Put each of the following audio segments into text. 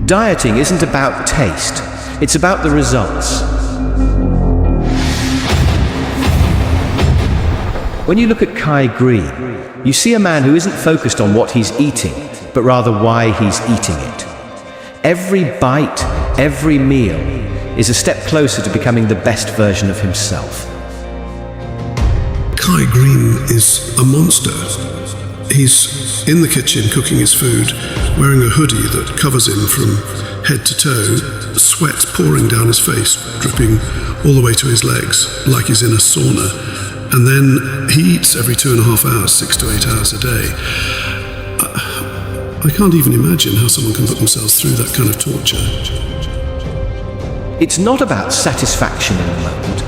Dieting isn't about taste, it's about the results. When you look at Kai Greene, you see a man who isn't focused on what he's eating, but rather why he's eating it. Every bite, every meal is a step closer to becoming the best version of himself. Kai Greene is a monster. He's in the kitchen cooking his food, wearing a hoodie that covers him from head to toe, sweat pouring down his face, dripping all the way to his legs, like he's in a sauna. And then he eats every 2.5 hours, 6 to 8 hours a day. I can't even imagine how someone can put themselves through that kind of torture. It's not about satisfaction in the moment.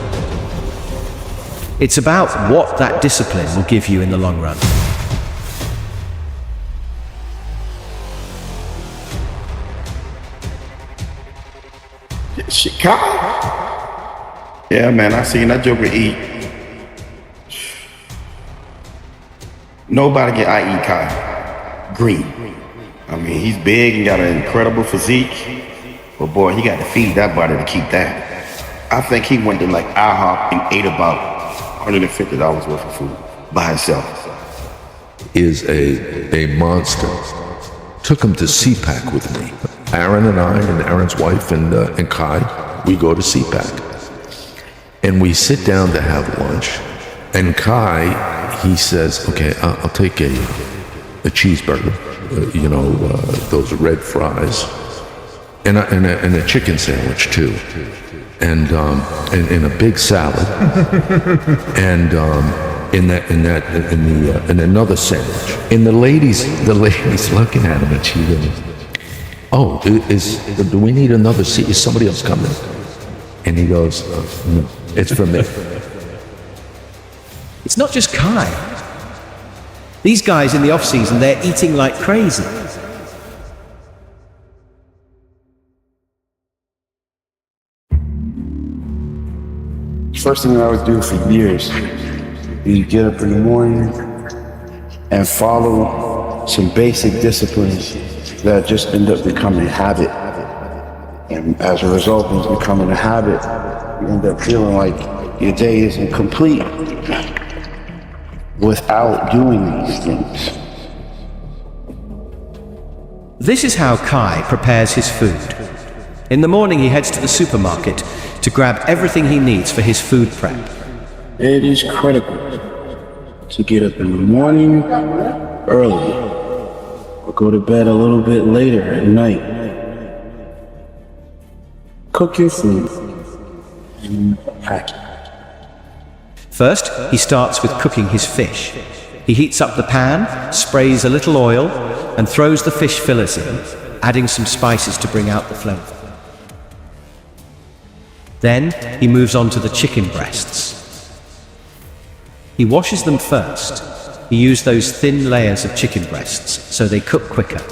It's about what that discipline will give you in the long run. Shit, Kai? Yeah, man, I seen that joker eat. Nobody can out-eat Kai Greene. I mean, he's big and got an incredible physique, but boy, he got to feed that body to keep that. I think he went to like IHOP and ate about $150 worth of food by himself. Is a monster. Took him to CPAC with me. Aaron and I and Aaron's wife and Kai, we go to CPAC. And we sit down to have lunch. And Kai, he says, okay, I'll take a cheeseburger, those red fries, and a chicken sandwich too. And a big salad. And in another sandwich. And the lady's looking at him and she goes, oh, do we need another seat? Is somebody else coming? And he goes, no, it's for me. It's not just Kai. These guys in the off-season, they're eating like crazy. First thing I would do for years is get up in the morning and follow some basic disciplines that just end up becoming a habit. And as a result of becoming a habit, you end up feeling like your day isn't complete without doing these things. This is how Kai prepares his food. In the morning, he heads to the supermarket to grab everything he needs for his food prep. It is critical to get up in the morning early or go to bed a little bit later at night. Cook your food and pack it. First, he starts with cooking his fish. He heats up the pan, sprays a little oil, and throws the fish fillets in, adding some spices to bring out the flavor. Then, he moves on to the chicken breasts. He washes them first. He used those thin layers of chicken breasts so they cook quicker.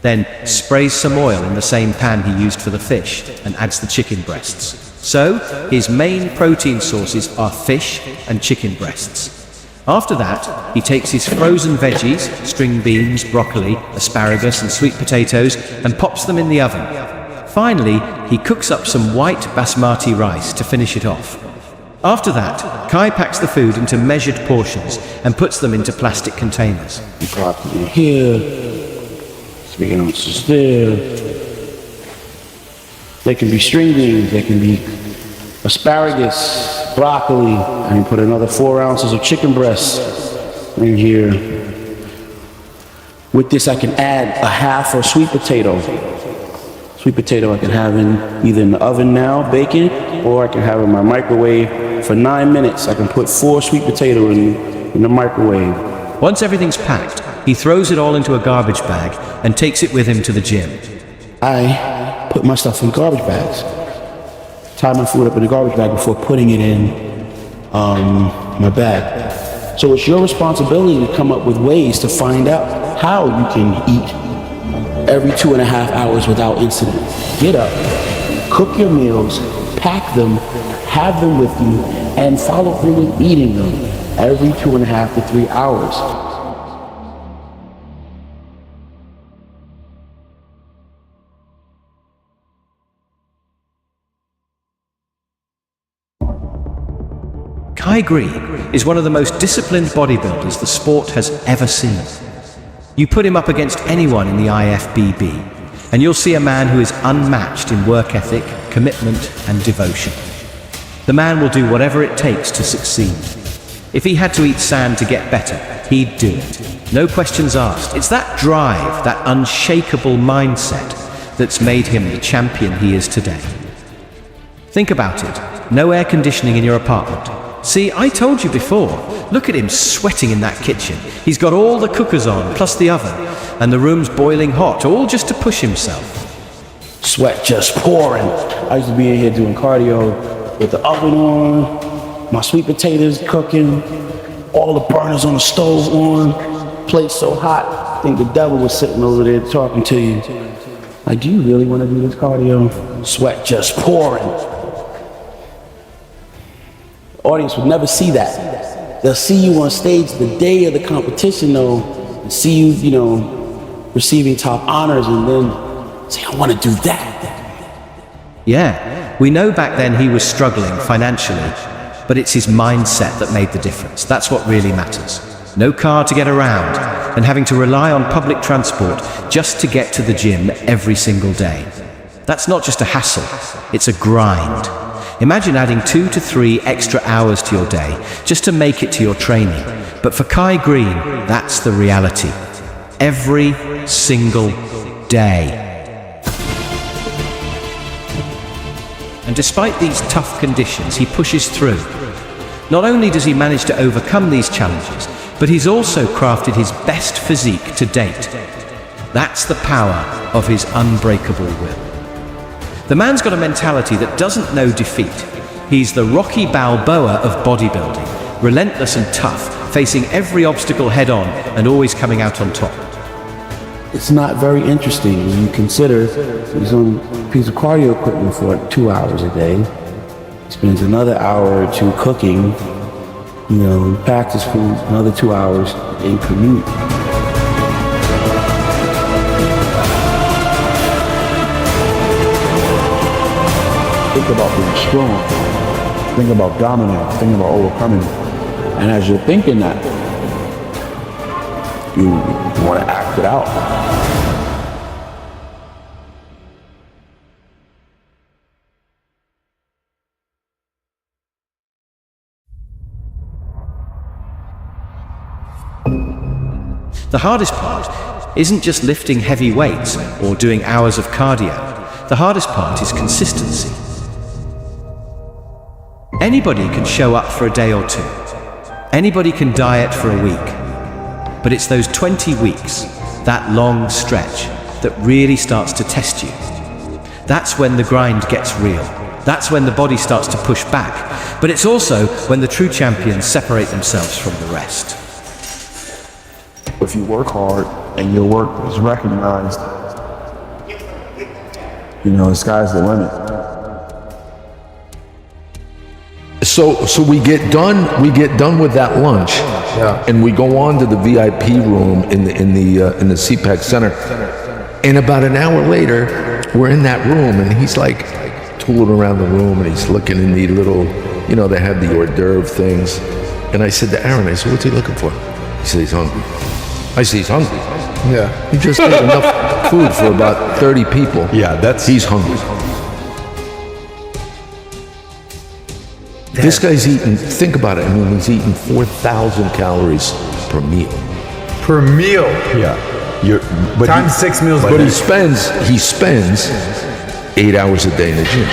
Then sprays some oil in the same pan he used for the fish and adds the chicken breasts. So, his main protein sources are fish and chicken breasts. After that, he takes his frozen veggies, string beans, broccoli, asparagus and sweet potatoes, and pops them in the oven. Finally, he cooks up some white basmati rice to finish it off. After that, Kai packs the food into measured portions and puts them into plastic containers. Broccoli here, 3 ounces there. They can be string beans, they can be asparagus, broccoli. I can put another 4 ounces of chicken breast in here. With this, I can add a half a sweet potato. Sweet potato I can have either in the oven now, baking, or I can have in my microwave for 9 minutes. I can put 4 sweet potato in the microwave. Once everything's packed, he throws it all into a garbage bag and takes it with him to the gym. I put my stuff in garbage bags. Tie my food up in a garbage bag before putting it in my bag. So it's your responsibility to come up with ways to find out how you can eat every 2.5 hours without incident. Get up, cook your meals, pack them, have them with you, and follow through with eating them. every 2.5 to 3 hours. Kai Greene is one of the most disciplined bodybuilders the sport has ever seen. You put him up against anyone in the IFBB, and you'll see a man who is unmatched in work ethic, commitment, and devotion. The man will do whatever it takes to succeed. If he had to eat sand to get better, he'd do it. No questions asked. It's that drive, that unshakable mindset that's made him the champion he is today. Think about it. No air conditioning in your apartment. See, I told you before. Look at him sweating in that kitchen. He's got all the cookers on, plus the oven, and the room's boiling hot, all just to push himself. Sweat just pouring. I used to be in here doing cardio with the oven on, my sweet potatoes cooking, all the burners on the stove on, plate so hot. I think the devil was sitting over there talking to you. Like, do you really want to do this cardio? Sweat just pouring. The audience would never see that. They'll see you on stage the day of the competition, though, and see you, receiving top honors, and then say, I want to do that. Yeah, we know back then he was struggling financially, but it's his mindset that made the difference. That's what really matters. No car to get around, and having to rely on public transport just to get to the gym every single day. That's not just a hassle, it's a grind. Imagine adding 2 to 3 extra hours to your day just to make it to your training. But for Kai Greene, that's the reality. Every single day. And despite these tough conditions, he pushes through. Not only does he manage to overcome these challenges, but he's also crafted his best physique to date. That's the power of his unbreakable will. The man's got a mentality that doesn't know defeat. He's the Rocky Balboa of bodybuilding, relentless and tough, facing every obstacle head on and always coming out on top. It's not very interesting when you consider he's on a piece of cardio equipment for 2 hours a day. He spends another hour or two cooking, practice for another 2 hours in commute. Think about being strong. Think about dominance. Think about overcoming. And as you're thinking that, you want to act it out. The hardest part isn't just lifting heavy weights or doing hours of cardio. The hardest part is consistency. Anybody can show up for a day or two. Anybody can diet for a week. But it's those 20 weeks, that long stretch, that really starts to test you. That's when the grind gets real. That's when the body starts to push back. But it's also when the true champions separate themselves from the rest. If you work hard and your work is recognized, the sky's the limit. So we get done with that lunch, and we go on to the VIP room in the CPAC Center. And about an hour later, we're in that room, and he's like tooling around the room, and he's looking in the little, they have the hors d'oeuvre things. And I said to Aaron, what's he looking for? He said he's hungry. I said he's hungry. Yeah. He just ate enough food for about 30 people. Yeah, he's hungry. This guy's eating, think about it, he's eating 4,000 calories per meal. Per meal? Yeah. Times 6 meals a day. But he spends 8 hours a day in the gym.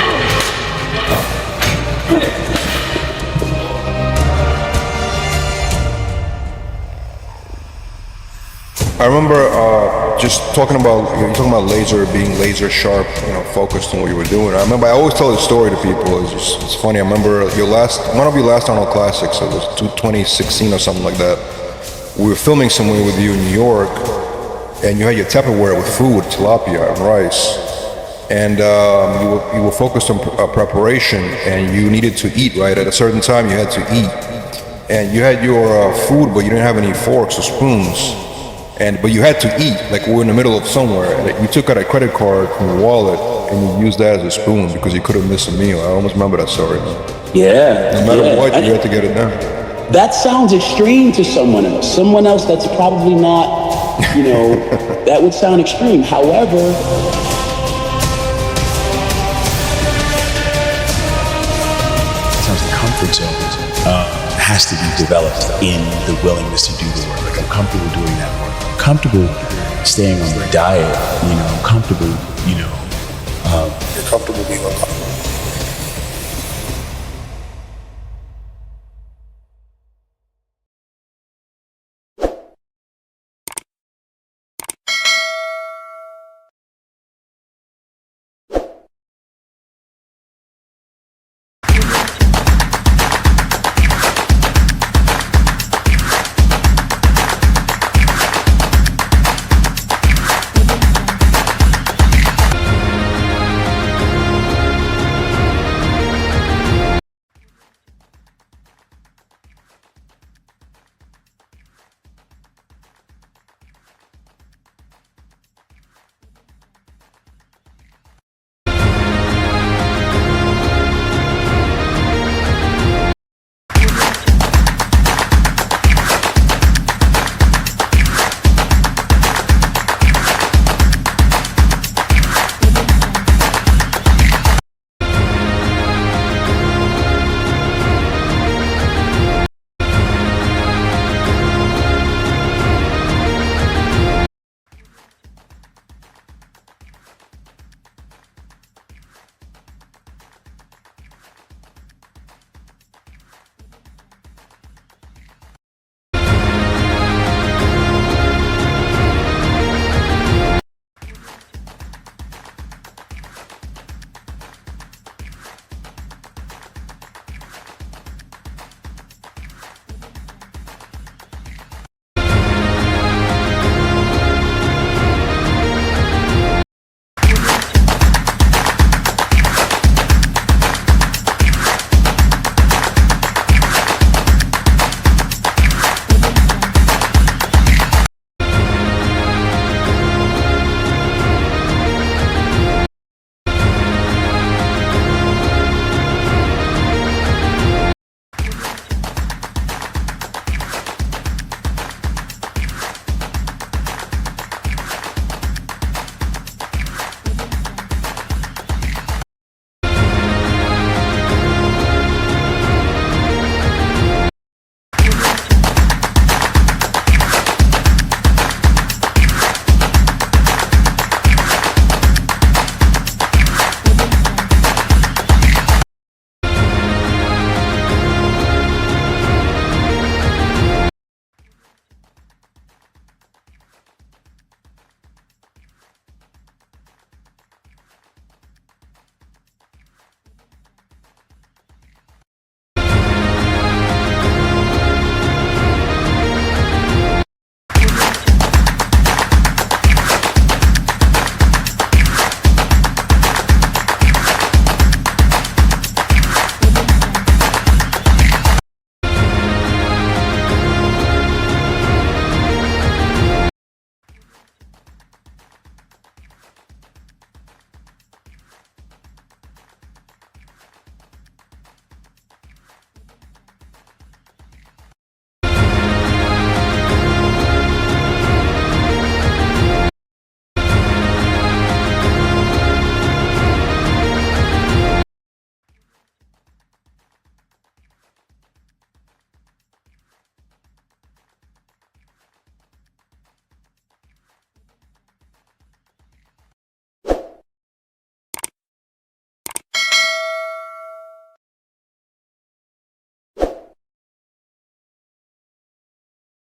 I remember just talking about, you're talking about being laser sharp, focused on what you were doing. I remember, I always tell this story to people. It's funny. I remember one of your last Arnold Classics. It was 2016 or something like that. We were filming somewhere with you in New York, and you had your Tupperware with food, tilapia and rice, and you were focused on preparation, and you needed to eat right at a certain time. You had to eat, and you had your food, but you didn't have any forks or spoons, but you had to eat. Like, we were in the middle of somewhere, and you took out a credit card from your wallet and you used that as a spoon because you couldn't miss a meal. I almost remember that story. Yeah. No matter what, you had to get it done. That sounds extreme to someone else. Someone else that's probably not, that would sound extreme. However, sometimes the comfort zone has to be developed in the willingness to do the work. Like, I'm comfortable doing that work. I'm comfortable staying on the diet. I'm comfortable, You're comfortable being uncomfortable.